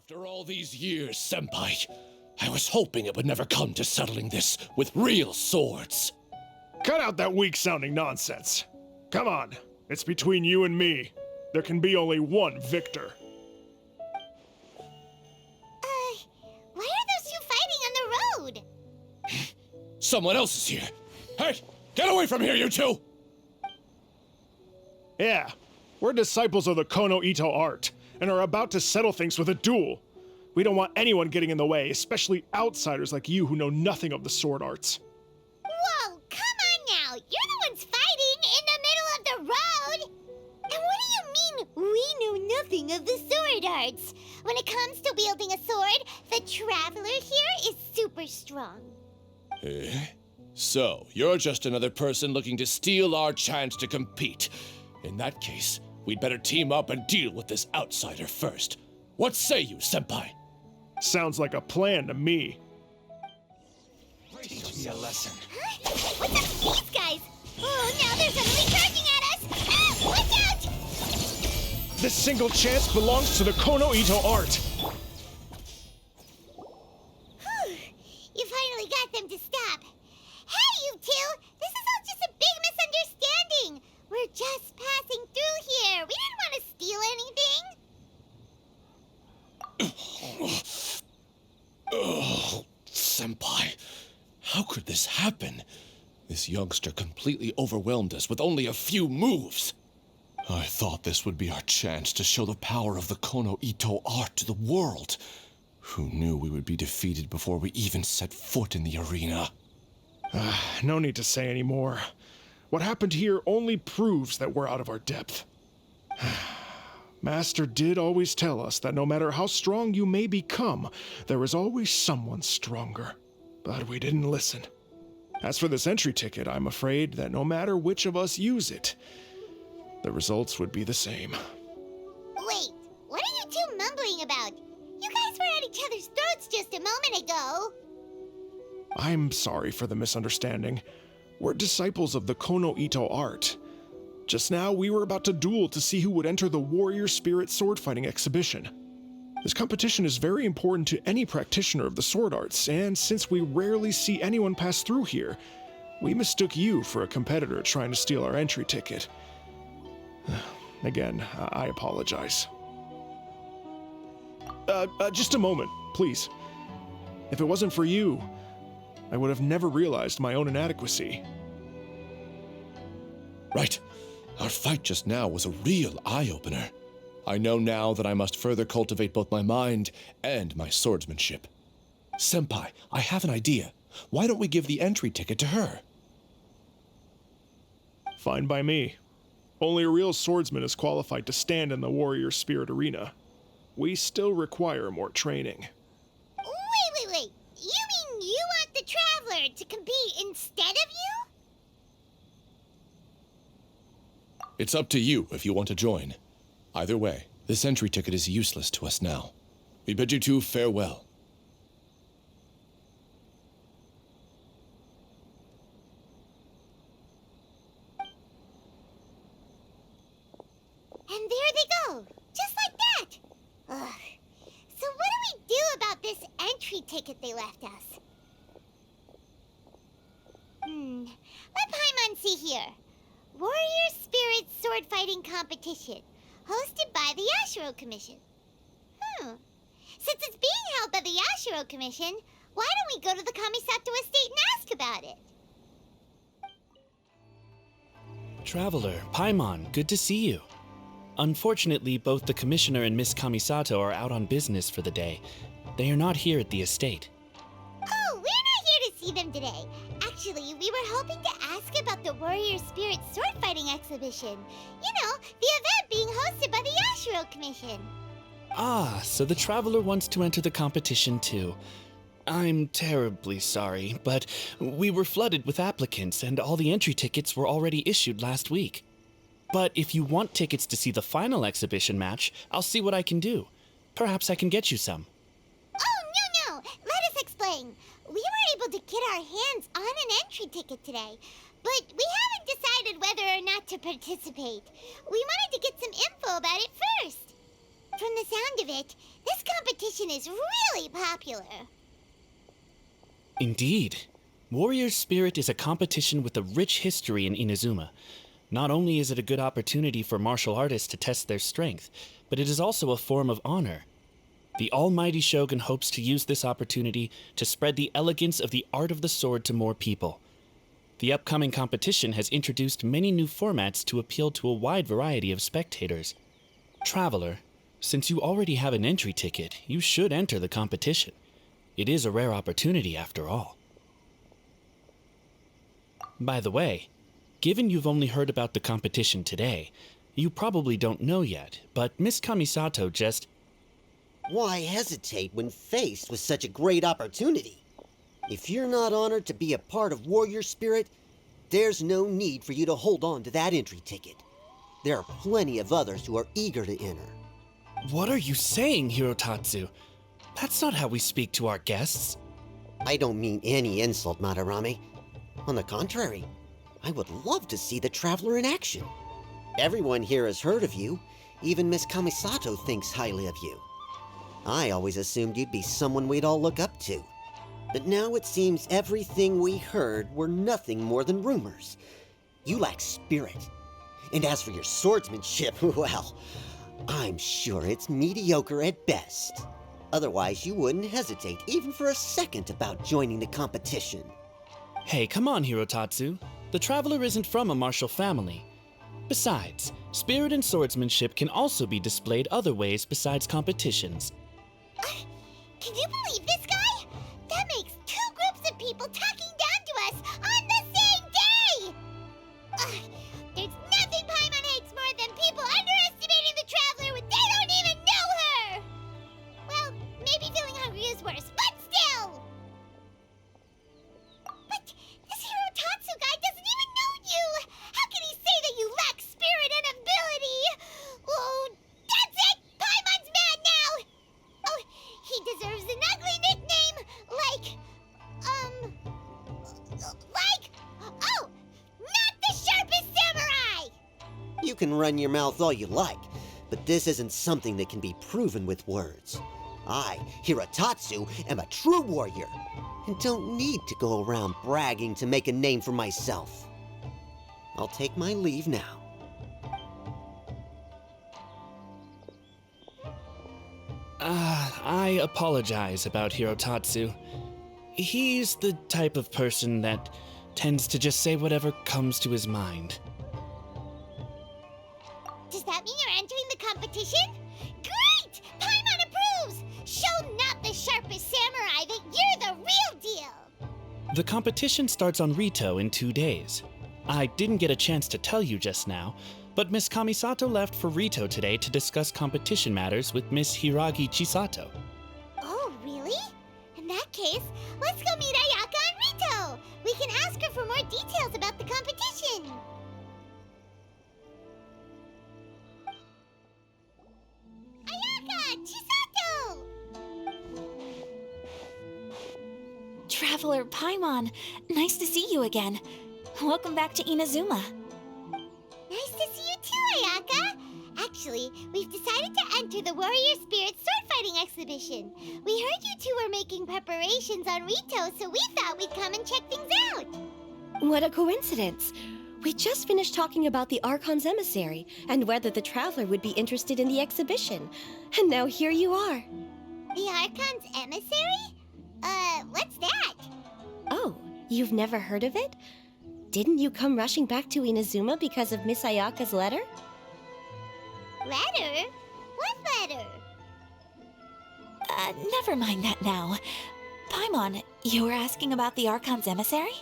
After all these years, Senpai, I was hoping it would never come to settling this with real swords. Cut out that weak-sounding nonsense. Come on, it's between you and me. There can be only one victor. Why are those two fighting on the road? Someone else is here. Hey, get away from here, you two! Yeah, we're disciples of the Kono Ito art, and are about to settle things with a duel. We don't want anyone getting in the way, especially outsiders like you who know nothing of the sword arts. Whoa, come on now! You're the ones fighting in the middle of the road! And what do you mean, we know nothing of the sword arts? When it comes to wielding a sword, the Traveler here is super strong. So, you're just another person looking to steal our chance to compete. In that case, we'd better team up and deal with this outsider first. What say you, Senpai? Sounds like a plan to me. Teach me a lesson. Huh? What's up with these guys? Oh, now they're suddenly charging at us! Ah, watch out! This single chance belongs to the Kono Ito art. Whew, you finally got them to stop. Hey, you two! This is all just a big misunderstanding. We're just passing through here. We didn't want to steal anything. Oh, Senpai, how could this happen? This youngster completely overwhelmed us with only a few moves. I thought this would be our chance to show the power of the Kono Ito art to the world. Who knew we would be defeated before we even set foot in the arena? No need to say any more. What happened here only proves that we're out of our depth. Master did always tell us that no matter how strong you may become, there is always someone stronger. But we didn't listen. As for this entry ticket, I'm afraid that no matter which of us use it, the results would be the same. Wait, what are you two mumbling about? You guys were at each other's throats just a moment ago. I'm sorry for the misunderstanding. We're disciples of the Kono Ito art. Just now, we were about to duel to see who would enter the Warrior Spirit sword fighting exhibition. This competition is very important to any practitioner of the sword arts, and since we rarely see anyone pass through here, we mistook you for a competitor trying to steal our entry ticket. Again, I apologize. Just a moment, please. If it wasn't for you, I would have never realized my own inadequacy. Right. Our fight just now was a real eye-opener. I know now that I must further cultivate both my mind and my swordsmanship. Senpai, I have an idea. Why don't we give the entry ticket to her? Fine by me. Only a real swordsman is qualified to stand in the Warrior Spirit arena. We still require more training. Wait. You mean you want the Traveler to compete instead of you? It's up to you if you want to join. Either way, this entry ticket is useless to us now. We bid you two farewell. And there they go, just like that. Ugh. So what do we do about this entry ticket they left us? Let Paimon see here. Warrior Spirit Sword Fighting Competition, hosted by the Yashiro Commission. Since it's being held by the Yashiro Commission, why don't we go to the Kamisato estate and ask about it? Traveler, Paimon, good to see you. Unfortunately, both the Commissioner and Miss Kamisato are out on business for the day. They are not here at the estate. Oh, we're not here to see them today. Actually, we were hoping to ask about the Warrior Spirit Sword Fighting Exhibition. You know, the event being hosted by the Yashiro Commission. Ah, so the Traveler wants to enter the competition too. I'm terribly sorry, but we were flooded with applicants and all the entry tickets were already issued last week. But if you want tickets to see the final exhibition match, I'll see what I can do. Perhaps I can get you some. Oh, no. Let us explain. We were able to get our hands on an entry ticket today, but we haven't decided whether or not to participate. We wanted to get some info about it first. from the sound of it, this competition is really popular. Indeed. Warrior Spirit is a competition with a rich history in Inazuma. Not only is it a good opportunity for martial artists to test their strength, but it is also a form of honor. The Almighty Shogun hopes to use this opportunity to spread the elegance of the art of the sword to more people. The upcoming competition has introduced many new formats to appeal to a wide variety of spectators. Traveler, since you already have an entry ticket, you should enter the competition. It is a rare opportunity after all. By the way, given you've only heard about the competition today, you probably don't know yet, but Miss Kamisato just... Why hesitate when faced with such a great opportunity? If you're not honored to be a part of Warrior Spirit, there's no need for you to hold on to that entry ticket. There are plenty of others who are eager to enter. What are you saying, Hirotatsu? That's not how we speak to our guests. I don't mean any insult, Madarame. On the contrary, I would love to see the Traveler in action. Everyone here has heard of you. Even Miss Kamisato thinks highly of you. I always assumed you'd be someone we'd all look up to. But now it seems everything we heard were nothing more than rumors. You lack spirit. And as for your swordsmanship, well, I'm sure it's mediocre at best. Otherwise, you wouldn't hesitate even for a second about joining the competition. Hey, come on, Hirotatsu. The Traveler isn't from a martial family. Besides, spirit and swordsmanship can also be displayed other ways besides competitions. Can you believe this guy? That makes two groups of people talking down to us on the same day! There's nothing Paimon hates more than people underestimating the Traveler when they don't even know her! Well, maybe feeling hungry is worse, but still! But this Hirotatsu guy doesn't even know you! How can he say that you lack spirit and ability? Oh, that's it! Paimon's mad now! Oh, he deserves an ugly nickname, oh, not the sharpest samurai! You can run your mouth all you like, but this isn't something that can be proven with words. I, Hirotatsu, am a true warrior, and don't need to go around bragging to make a name for myself. I'll take my leave now. I apologize about Hirotatsu. He's the type of person that tends to just say whatever comes to his mind. Does that mean you're entering the competition? Great! Paimon approves! Show not the sharpest samurai that you're the real deal! The competition starts on Rito in 2 days. I didn't get a chance to tell you just now, but Miss Kamisato left for Rito today to discuss competition matters with Miss Hiragi Chisato. Oh, really? In that case, let's go meet Ayaka and Rito! We can ask her for more details about the competition! Ayaka! Chisato! Traveler Paimon, nice to see you again. Welcome back to Inazuma. Nice to see you too, Ayaka! Actually, we've decided to enter the Warrior Spirit sword fighting exhibition. We heard you two were making preparations on Rito, so we thought we'd come and check things out. What a coincidence! We just finished talking about the Archon's emissary and whether the Traveler would be interested in the exhibition. And now here you are. The Archon's emissary? What's that? Oh, you've never heard of it? Didn't you come rushing back to Inazuma because of Miss Ayaka's letter? Letter? What letter? Never mind that now. Paimon, you were asking about the Archon's emissary?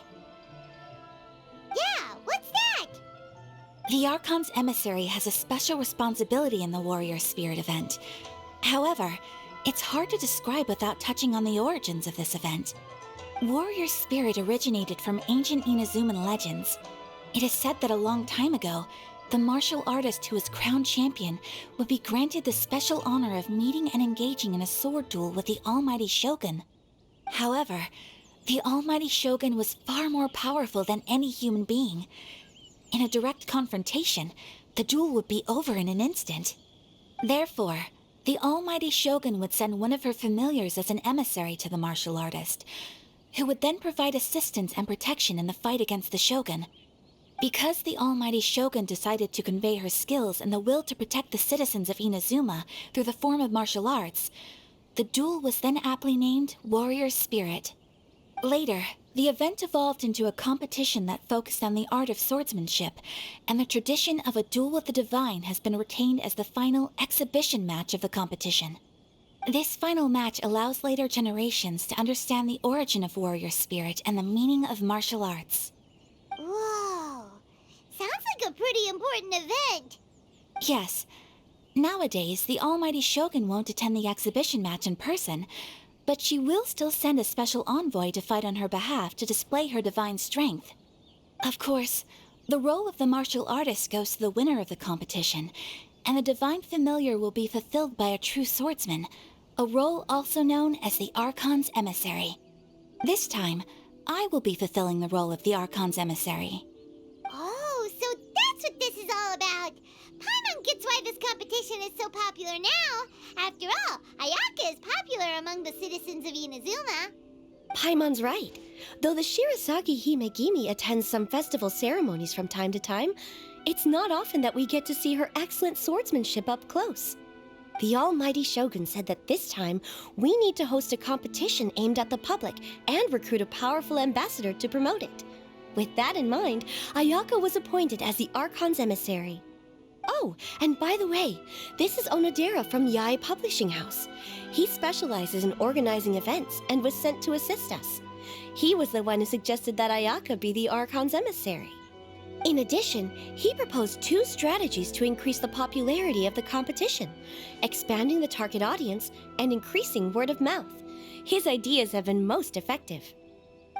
Yeah, what's that? The Archon's emissary has a special responsibility in the Warrior Spirit event. However, it's hard to describe without touching on the origins of this event. Warrior Spirit originated from ancient Inazuman legends. It is said that a long time ago, the martial artist who was crowned champion would be granted the special honor of meeting and engaging in a sword duel with the Almighty Shogun. However, the Almighty Shogun was far more powerful than any human being. In a direct confrontation, the duel would be over in an instant. Therefore, the almighty shogun would send one of her familiars as an emissary to the martial artist, who would then provide assistance and protection in the fight against the shogun. Because the almighty shogun decided to convey her skills and the will to protect the citizens of Inazuma through the form of martial arts, the duel was then aptly named Warrior Spirit. Later, the event evolved into a competition that focused on the art of swordsmanship, and the tradition of a duel with the divine has been retained as the final exhibition match of the competition. This final match allows later generations to understand the origin of warrior spirit and the meaning of martial arts. Whoa. Sounds like a pretty important event. Yes. Nowadays, the almighty shogun won't attend the exhibition match in person, but she will still send a special envoy to fight on her behalf to display her divine strength. Of course, the role of the martial artist goes to the winner of the competition, and the divine familiar will be fulfilled by a true swordsman, a role also known as the Archon's emissary. This time, I will be fulfilling the role of the Archon's emissary. Oh, so that's what this is all about. Paimon gets why this competition is so popular now. After all, Ayaka is popular among the citizens of Inazuma. Paimon's right. Though the Shirasagi Himegimi attends some festival ceremonies from time to time, it's not often that we get to see her excellent swordsmanship up close. The almighty shogun said that this time we need to host a competition aimed at the public and recruit a powerful ambassador to promote it. With that in mind, Ayaka was appointed as the Archon's emissary. Oh, and by the way, this is Onodera from Yae Publishing House. He specializes in organizing events and was sent to assist us. He was the one who suggested that Ayaka be the Archon's emissary. In addition, he proposed 2 strategies to increase the popularity of the competition, expanding the target audience and increasing word of mouth. His ideas have been most effective.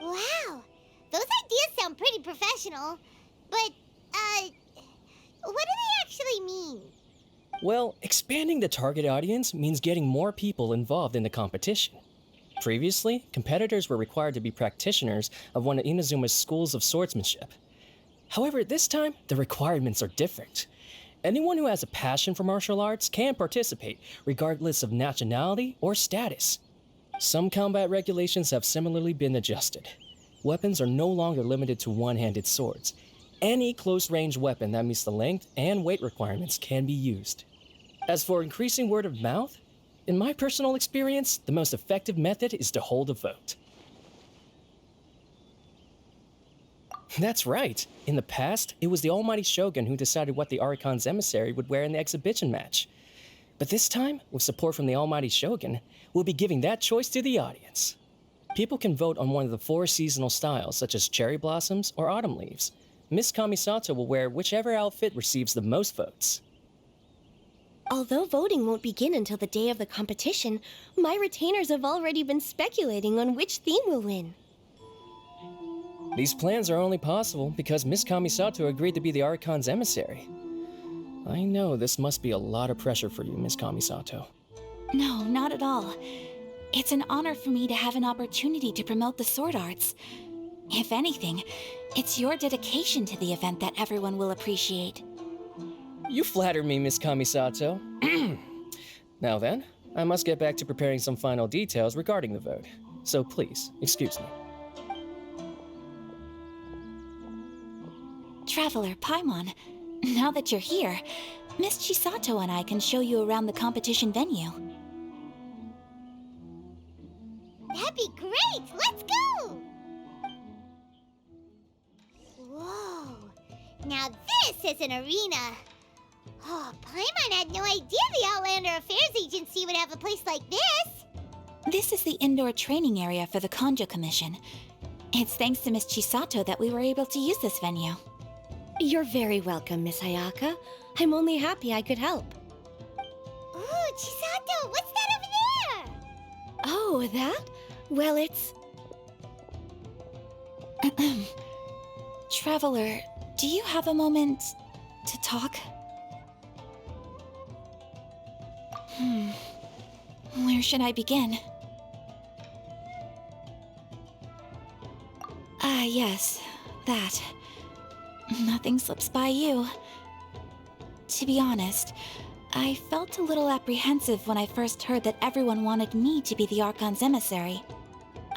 Wow. Those ideas sound pretty professional. But, what do they actually mean? Well, expanding the target audience means getting more people involved in the competition. Previously, competitors were required to be practitioners of one of Inazuma's schools of swordsmanship. However, this time, the requirements are different. Anyone who has a passion for martial arts can participate, regardless of nationality or status. Some combat regulations have similarly been adjusted. Weapons are no longer limited to one-handed swords. Any close-range weapon that meets the length and weight requirements can be used. As for increasing word of mouth, in my personal experience, the most effective method is to hold a vote. That's right. In the past, it was the almighty shogun who decided what the Archon's emissary would wear in the exhibition match. But this time, with support from the almighty shogun, we'll be giving that choice to the audience. People can vote on one of the 4 seasonal styles, such as cherry blossoms or autumn leaves. Miss Kamisato will wear whichever outfit receives the most votes. Although voting won't begin until the day of the competition, my retainers have already been speculating on which theme will win. These plans are only possible because Miss Kamisato agreed to be the Archon's emissary. I know this must be a lot of pressure for you, Miss Kamisato. No, not at all. It's an honor for me to have an opportunity to promote the sword arts. If anything, it's your dedication to the event that everyone will appreciate. You flatter me, Miss Kamisato. Now then, I must get back to preparing some final details regarding the vote. So please, excuse me. Traveler Paimon, now that you're here, Miss Chisato and I can show you around the competition venue. That'd be great! Let's go! Whoa. Now this is an arena. Oh, Paimon had no idea the Outlander Affairs Agency would have a place like this. This is the indoor training area for the Konjo Commission. It's thanks to Miss Chisato that we were able to use this venue. You're very welcome, Miss Ayaka. I'm only happy I could help. Ooh, Chisato, what's that over there? Oh, that? Well, it's... Traveler, do you have a moment to talk? Where should I begin? Ah, yes, that. Nothing slips by you. To be honest, I felt a little apprehensive when I first heard that everyone wanted me to be the Archon's emissary.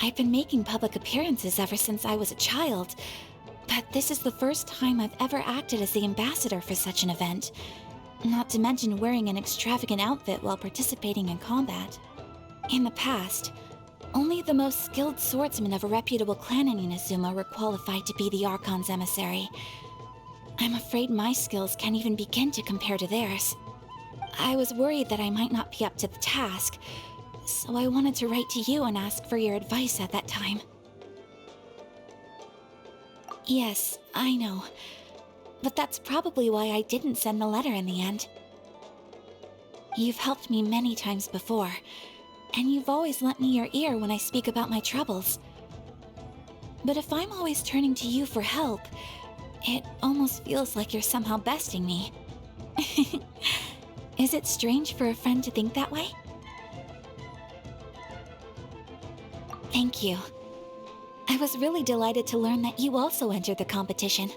I've been making public appearances ever since I was a child, but this is the first time I've ever acted as the ambassador for such an event, not to mention wearing an extravagant outfit while participating in combat. In the past, only the most skilled swordsmen of a reputable clan in Inazuma were qualified to be the Archon's emissary. I'm afraid my skills can't even begin to compare to theirs. I was worried that I might not be up to the task, so I wanted to write to you and ask for your advice at that time. Yes, I know. But that's probably why I didn't send the letter in the end. You've helped me many times before, and you've always lent me your ear when I speak about my troubles. But if I'm always turning to you for help, it almost feels like you're somehow besting me. Is it strange for a friend to think that way? Thank you. I was really delighted to learn that you also entered the competition.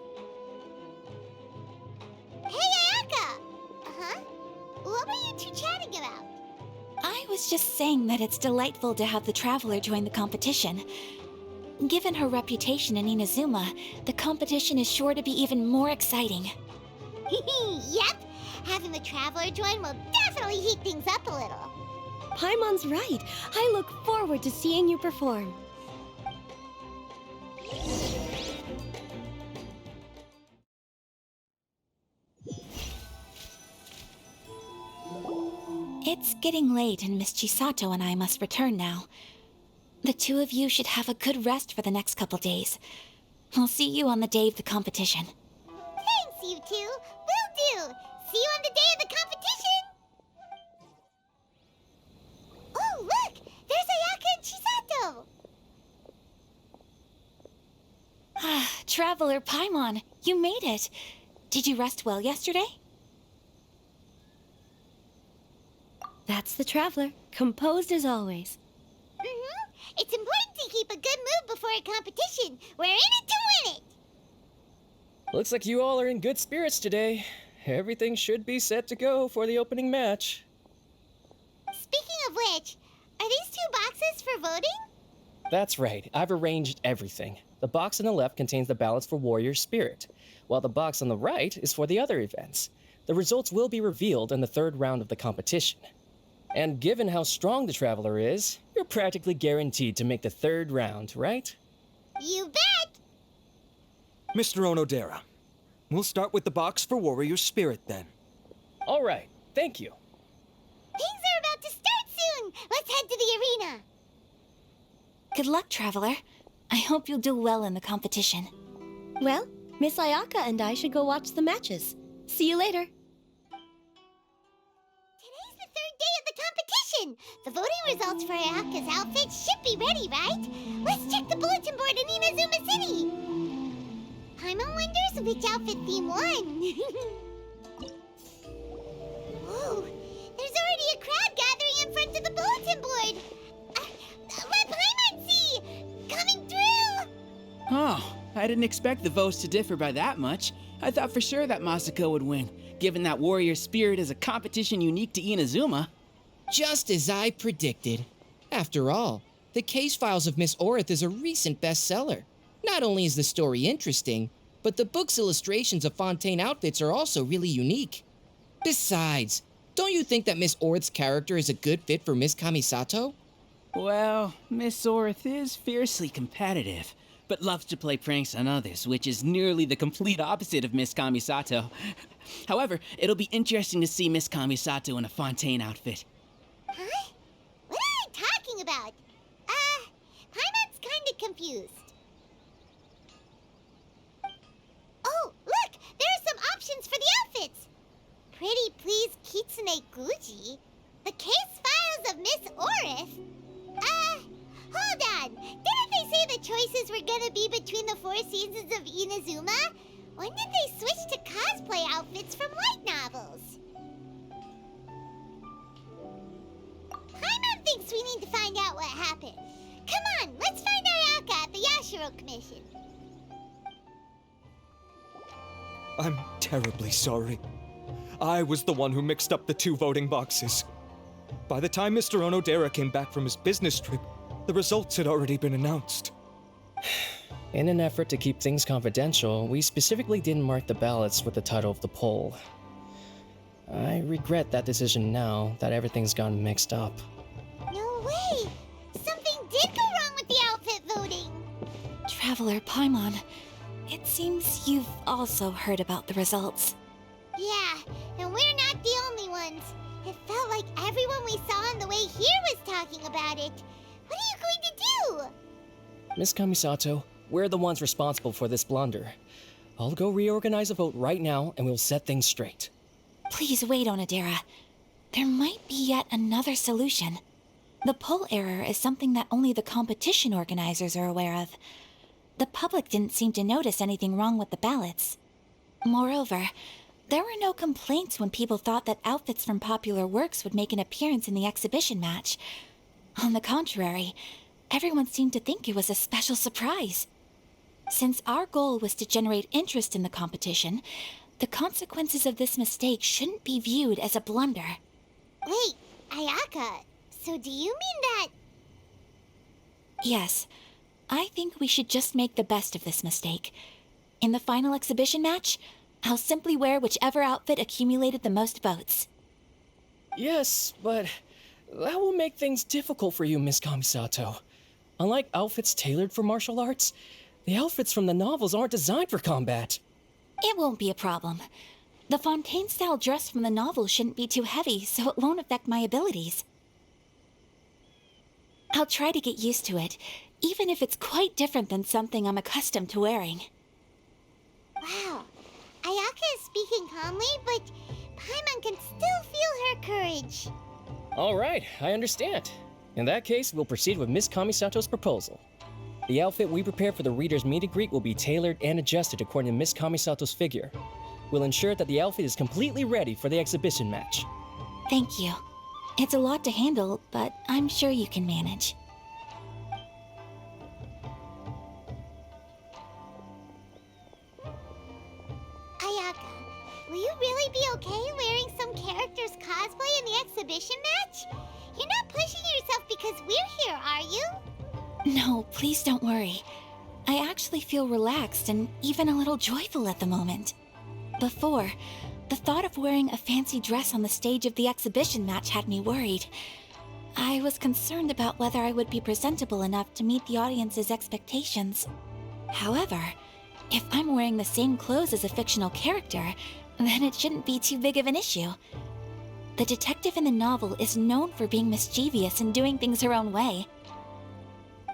Hey, Ayaka! Uh-huh? What were you two chatting about? I was just saying that it's delightful to have the Traveler join the competition. Given her reputation in Inazuma, the competition is sure to be even more exciting. Yep! Having the Traveler join will definitely heat things up a little. Paimon's right. I look forward to seeing you perform. It's getting late and Miss Chisato and I must return now. The two of you should have a good rest for the next couple days. I'll see you on the day of the competition. Thanks, you two. Will do. See you on the day of the competition. Oh, look! There's Ayaka and Chisato. Ah, Traveler Paimon, you made it. Did you rest well yesterday? That's the Traveler, composed as always. Mm-hmm. It's important to keep a good mood before a competition. We're in it to win it. Looks like you all are in good spirits today. Everything should be set to go for the opening match. Speaking of which, are these two boxes for voting? That's right, I've arranged everything. The box on the left contains the ballots for Warrior Spirit, while the box on the right is for the other events. The results will be revealed in the third round of the competition. And given how strong the Traveler is, you're practically guaranteed to make the third round, right? You bet! Mr. Onodera, we'll start with the box for Warrior Spirit then. All right, thank you. Things are about to start soon! Let's head to the arena! Good luck, Traveler. I hope you'll do well in the competition. Well, Miss Ayaka and I should go watch the matches. See you later. Today's the third day of the competition! The voting results for Ayaka's outfit should be ready, right? Let's check the bulletin board in Inazuma City! Paimon wonders which outfit theme won. Whoa, there's already a crowd gathering in front of the bulletin board! Let Paimon see! Coming through! Oh, I didn't expect the votes to differ by that much. I thought for sure that Masako would win, given that Warrior Spirit is a competition unique to Inazuma. Just as I predicted. After all, The Case Files of Miss Orith is a recent bestseller. Not only is the story interesting, but the book's illustrations of Fontaine outfits are also really unique. Besides, don't you think that Miss Orith's character is a good fit for Miss Kamisato? Well, Miss Orith is fiercely competitive, but loves to play pranks on others, which is nearly the complete opposite of Miss Kamisato. However, it'll be interesting to see Miss Kamisato in a Fontaine outfit. Huh? What are they talking about? Paimon's kinda confused. Oh, look! There are some options for the outfits! Pretty Please Kitsune Guji? The Case Files of Miss Orith? Hold on! Didn't they say the choices were gonna be between the 4 seasons of Inazuma? When did they switch to cosplay outfits from light novels? Paimon thinks we need to find out what happened. Come on, let's find Ayaka at the Yashiro Commission. I'm terribly sorry. I was the one who mixed up the two voting boxes. By the time Mr. Onodera came back from his business trip, the results had already been announced. In an effort to keep things confidential, we specifically didn't mark the ballots with the title of the poll. I regret that decision now that everything's gone mixed up. No way! Something did go wrong with the outfit voting! Traveler Paimon, it seems you've also heard about the results. Yeah, and we're not the only ones. It felt like everyone we saw on the way here was talking about it. What are you going to do? Miss Kamisato, we're the ones responsible for this blunder. I'll go reorganize a vote right now and we'll set things straight. Please wait, Onodera. There might be yet another solution. The poll error is something that only the competition organizers are aware of. The public didn't seem to notice anything wrong with the ballots. Moreover, there were no complaints when people thought that outfits from popular works would make an appearance in the exhibition match. On the contrary, everyone seemed to think it was a special surprise. Since our goal was to generate interest in the competition, the consequences of this mistake shouldn't be viewed as a blunder. Wait, Ayaka, so do you mean that... Yes, I think we should just make the best of this mistake. In the final exhibition match, I'll simply wear whichever outfit accumulated the most votes. Yes, but that will make things difficult for you, Miss Kamisato. Unlike outfits tailored for martial arts, the outfits from the novels aren't designed for combat. It won't be a problem. The Fontaine-style dress from the novel shouldn't be too heavy, so it won't affect my abilities. I'll try to get used to it, even if it's quite different than something I'm accustomed to wearing. Wow, Ayaka is speaking calmly, but Paimon can still feel her courage. All right, I understand. In that case, we'll proceed with Miss Kamisato's proposal. The outfit we prepare for the reader's meet and greet will be tailored and adjusted according to Miss Kamisato's figure. We'll ensure that the outfit is completely ready for the exhibition match. Thank you. It's a lot to handle, but I'm sure you can manage. Ayaka, will you really be okay wearing some character's cosplay in the exhibition match? You're not pushing yourself because we're here, are you? No, please don't worry. I actually feel relaxed and even a little joyful at the moment. Before, the thought of wearing a fancy dress on the stage of the exhibition match had me worried. I was concerned about whether I would be presentable enough to meet the audience's expectations. However, if I'm wearing the same clothes as a fictional character, then it shouldn't be too big of an issue. The detective in the novel is known for being mischievous and doing things her own way.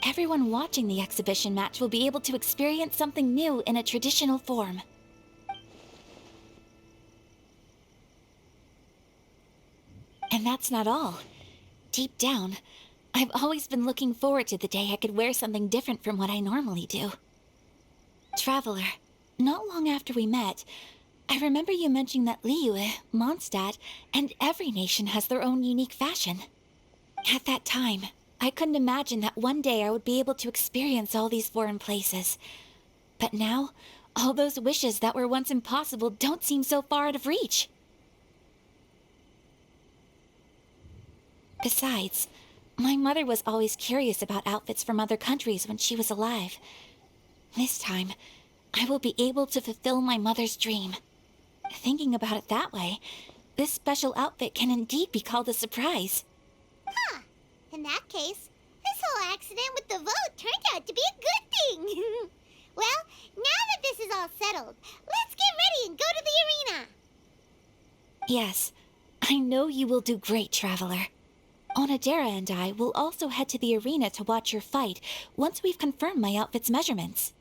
Everyone watching the exhibition match will be able to experience something new in a traditional form. And that's not all. Deep down, I've always been looking forward to the day I could wear something different from what I normally do. Traveler, not long after we met, I remember you mentioning that Liyue, Mondstadt, and every nation has their own unique fashion. At that time, I couldn't imagine that one day I would be able to experience all these foreign places. But now, all those wishes that were once impossible don't seem so far out of reach. Besides, my mother was always curious about outfits from other countries when she was alive. This time, I will be able to fulfill my mother's dream. Thinking about it that way, this special outfit can indeed be called a surprise. Huh. In that case, this whole accident with the vote turned out to be a good thing. Well, now that this is all settled, let's get ready and go to the arena. Yes, I know you will do great, Traveler. Onodera and I will also head to the arena to watch your fight once we've confirmed my outfit's measurements.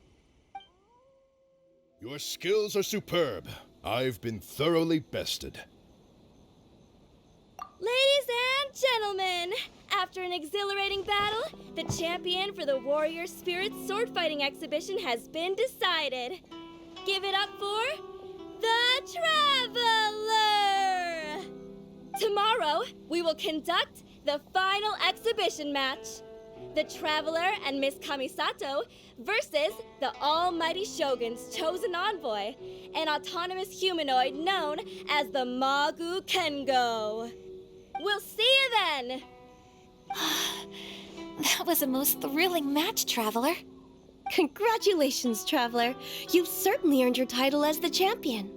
Your skills are superb. I've been thoroughly bested. Ladies and gentlemen, after an exhilarating battle, the champion for the Warrior Spirit sword fighting exhibition has been decided. Give it up for the Traveler! Tomorrow, we will conduct the final exhibition match. the Traveler and Miss Kamisato versus the Almighty Shogun's chosen envoy, an autonomous humanoid known as the Magu Kengo. We'll see you then! That was a most thrilling match, Traveler. Congratulations, Traveler. You've certainly earned your title as the champion.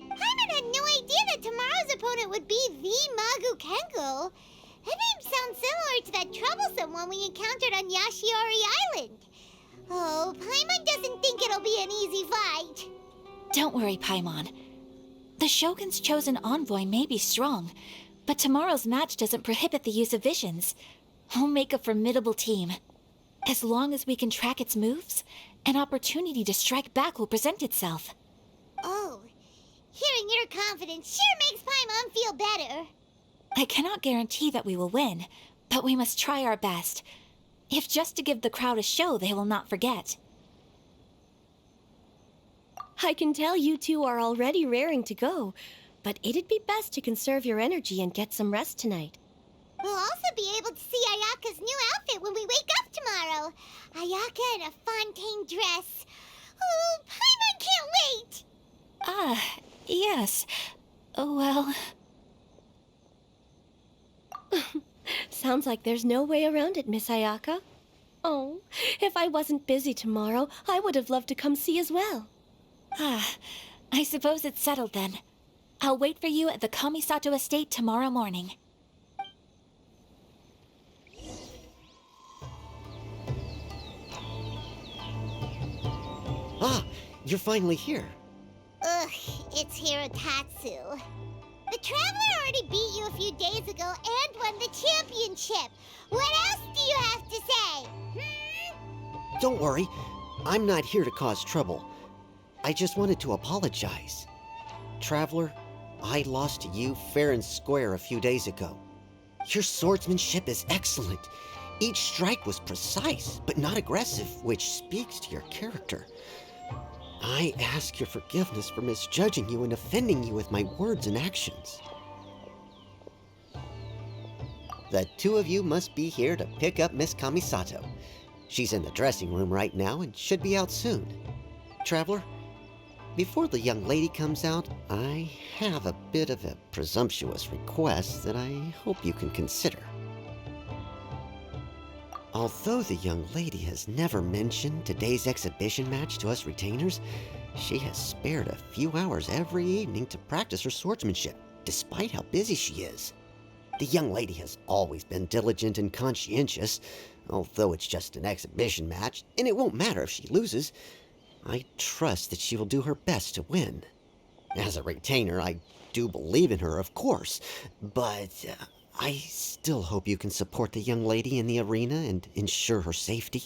Paimon had no idea that tomorrow's opponent would be the Magu Kengo. That name sounds similar to that troublesome one we encountered on Yashiori Island. Oh, Paimon doesn't think it'll be an easy fight. Don't worry, Paimon. The Shogun's chosen envoy may be strong, but tomorrow's match doesn't prohibit the use of visions. We'll make a formidable team. As long as we can track its moves, an opportunity to strike back will present itself. Oh, hearing your confidence sure makes Paimon feel better. I cannot guarantee that we will win, but we must try our best. If just to give the crowd a show they will not forget. I can tell you two are already raring to go, but it'd be best to conserve your energy and get some rest tonight. We'll also be able to see Ayaka's new outfit when we wake up tomorrow. Ayaka in a Fontaine dress. Oh, Paimon can't wait! Yes. Well... Sounds like there's no way around it, Miss Ayaka. Oh, if I wasn't busy tomorrow, I would have loved to come see as well. I suppose it's settled then. I'll wait for you at the Kamisato estate tomorrow morning. Ah, you're finally here. Ugh, it's Hirotatsu. The Traveler already beat you a few days ago and won the championship. What else do you have to say? Don't worry, I'm not here to cause trouble. I just wanted to apologize. Traveler, I lost to you fair and square a few days ago. Your swordsmanship is excellent. Each strike was precise, but not aggressive, which speaks to your character. I ask your forgiveness for misjudging you and offending you with my words and actions. The two of you must be here to pick up Miss Kamisato. She's in the dressing room right now and should be out soon. Traveler, before the young lady comes out, I have a bit of a presumptuous request that I hope you can consider. Although the young lady has never mentioned today's exhibition match to us retainers, she has spared a few hours every evening to practice her swordsmanship, despite how busy she is. The young lady has always been diligent and conscientious, although it's just an exhibition match, and it won't matter if she loses. I trust that she will do her best to win. As a retainer, I do believe in her, of course, but I still hope you can support the young lady in the arena and ensure her safety.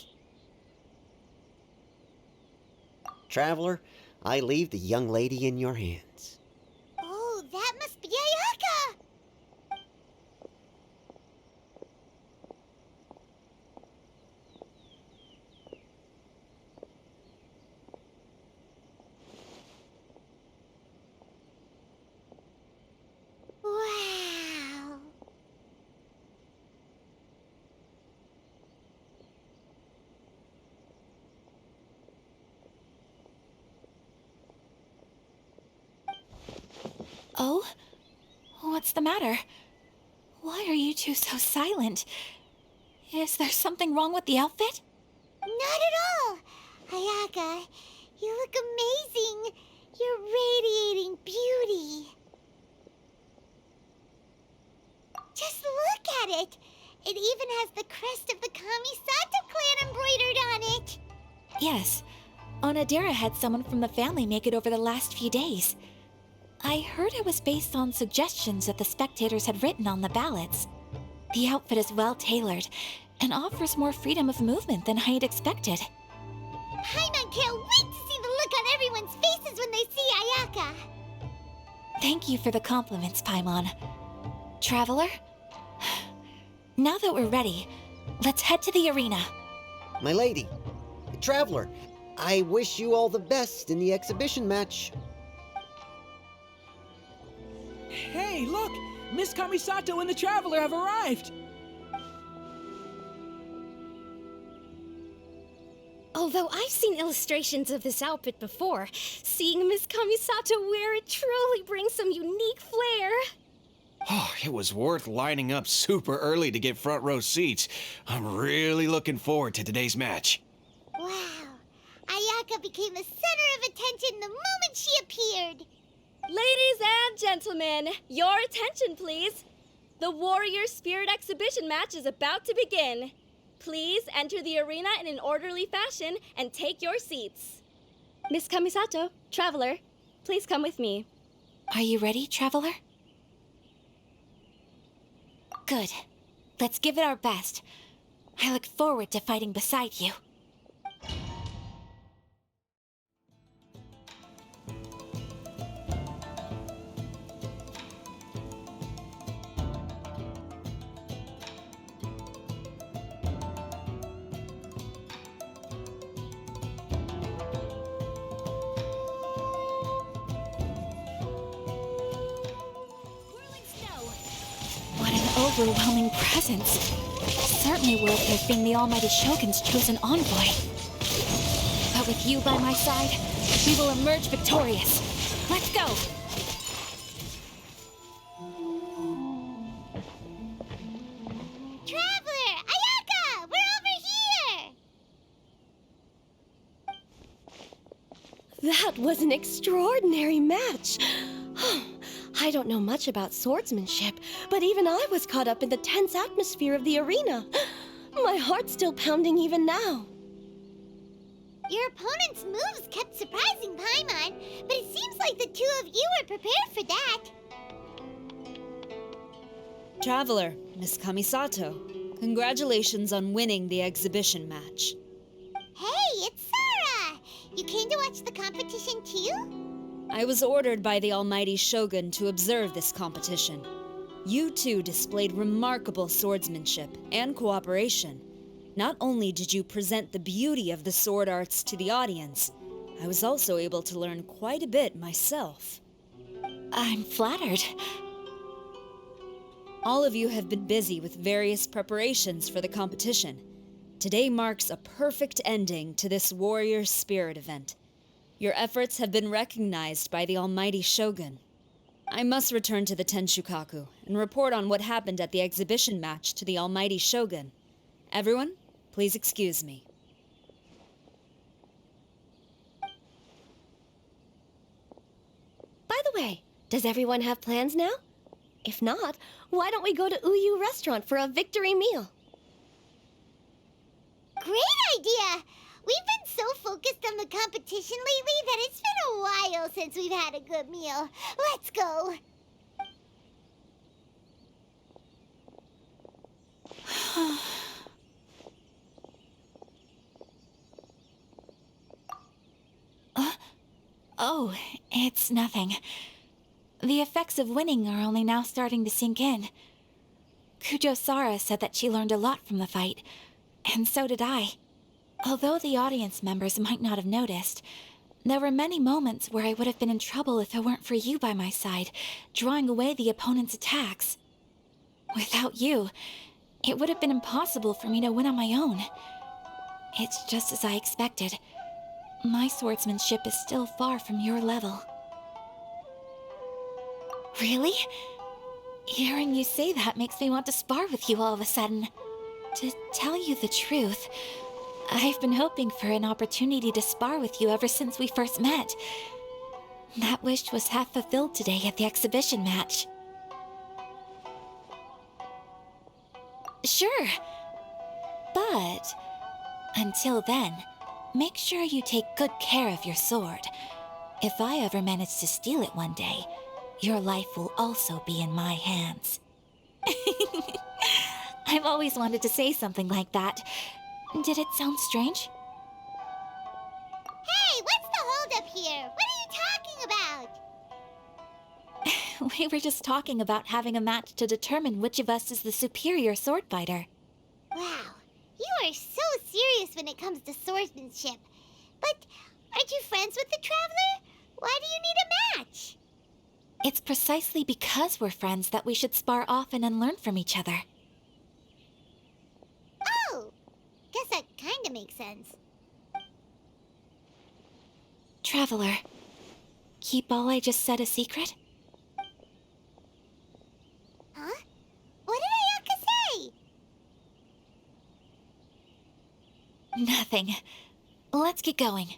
Traveler, I leave the young lady in your hands. Oh, that must be Ayaka! Wow. Oh? What's the matter? Why are you two so silent? Is there something wrong with the outfit? Not at all! Ayaka, you look amazing! You're radiating beauty! Just look at it! It even has the crest of the Kamisato clan embroidered on it! Yes. Onodera had someone from the family make it over the last few days. I heard it was based on suggestions that the spectators had written on the ballots. The outfit is well tailored and offers more freedom of movement than I had expected. Paimon can't wait to see the look on everyone's faces when they see Ayaka! Thank you for the compliments, Paimon. Traveler? Now that we're ready, let's head to the arena. My lady, Traveler, I wish you all the best in the exhibition match. Hey, look! Miss Kamisato and the Traveler have arrived! Although I've seen illustrations of this outfit before, seeing Miss Kamisato wear it truly brings some unique flair. Oh, it was worth lining up super early to get front row seats. I'm really looking forward to today's match. Wow. Ayaka became the center of attention the moment she appeared. Ladies and gentlemen, your attention please. The Warrior Spirit Exhibition match is about to begin. Please enter the arena in an orderly fashion and take your seats. Miss Kamisato, Traveler, please come with me. Are you ready, Traveler? Good. Let's give it our best. I look forward to fighting beside you. What an overwhelming presence. Certainly worthy of being the Almighty Shogun's chosen envoy. But with you by my side, we will emerge victorious. Let's go! Traveler! Ayaka! We're over here! That was an extraordinary match. I don't know much about swordsmanship, but even I was caught up in the tense atmosphere of the arena. My heart's still pounding even now. Your opponent's moves kept surprising Paimon, but it seems like the two of you were prepared for that. Traveler, Miss Kamisato, congratulations on winning the exhibition match. Hey, it's Sora! You came to watch the competition too? I was ordered by the Almighty Shogun to observe this competition. You two displayed remarkable swordsmanship and cooperation. Not only did you present the beauty of the sword arts to the audience, I was also able to learn quite a bit myself. I'm flattered. All of you have been busy with various preparations for the competition. Today marks a perfect ending to this Warrior Spirit event. Your efforts have been recognized by the Almighty Shogun. I must return to the Tenshukaku and report on what happened at the exhibition match to the Almighty Shogun. Everyone, please excuse me. By the way, does everyone have plans now? If not, why don't we go to Uyu Restaurant for a victory meal? Great idea! We've been so focused on the competition lately that it's been a while since we've had a good meal. Let's go! Oh, it's nothing. The effects of winning are only now starting to sink in. Kujo-Sara said that she learned a lot from the fight, and so did I. Although the audience members might not have noticed, there were many moments where I would have been in trouble if it weren't for you by my side, drawing away the opponent's attacks. Without you, it would have been impossible for me to win on my own. It's just as I expected. My swordsmanship is still far from your level. Really? Hearing you say that makes me want to spar with you all of a sudden. To tell you the truth, I've been hoping for an opportunity to spar with you ever since we first met. That wish was half fulfilled today at the exhibition match. Sure. But until then, make sure you take good care of your sword. If I ever manage to steal it one day, your life will also be in my hands. I've always wanted to say something like that. Did it sound strange? Hey, what's the holdup here? What are you talking about? We were just talking about having a match to determine which of us is the superior sword fighter. Wow, you are so serious when it comes to swordsmanship. But aren't you friends with the Traveler? Why do you need a match? It's precisely because we're friends that we should spar often and learn from each other. Oh, guess that kinda makes sense. Traveler, keep all I just said a secret? Huh? What did Ayaka say? Nothing. Let's get going.